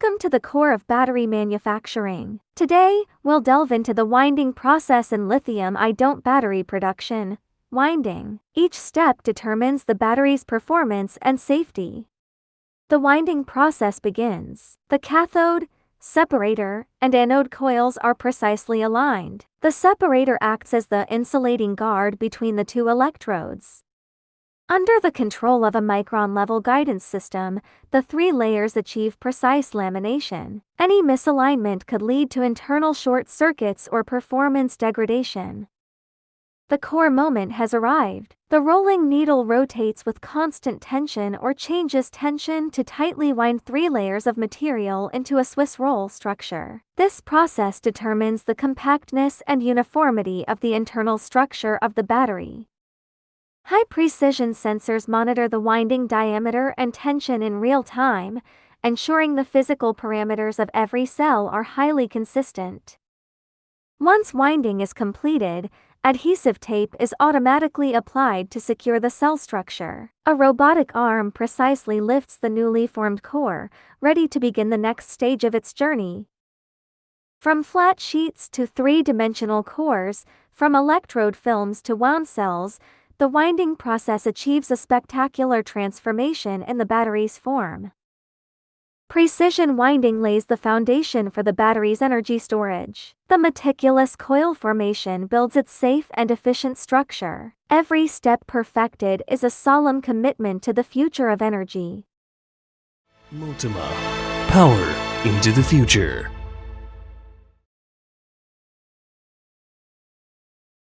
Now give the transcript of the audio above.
Welcome to the core of battery manufacturing. Today, we'll delve into the winding process in lithium-ion battery production. Winding. Each step determines the battery's performance and safety. The winding process begins. The cathode, separator, and anode coils are precisely aligned. The separator acts as the insulating guard between the two electrodes. Under the control of a Micron-level guidance system, the three layers achieve precise lamination. Any misalignment could lead to internal short circuits or performance degradation. The core moment has arrived. The rolling needle rotates with constant tension or changes tension to tightly wind three layers of material into a Swiss roll structure. This process determines the compactness and uniformity of the internal structure of the battery. High-precision sensors monitor the winding diameter and tension in real time, ensuring the physical parameters of every cell are highly consistent. Once winding is completed, adhesive tape is automatically applied to secure the cell structure. A robotic arm precisely lifts the newly formed core, ready to begin the next stage of its journey. From flat sheets to three-dimensional cores, from electrode films to wound cells, the winding process achieves a spectacular transformation in the battery's form. Precision winding lays the foundation for the battery's energy storage. The meticulous coil formation builds its safe and efficient structure. Every step perfected is a solemn commitment to the future of energy. Motoma. Power into the future.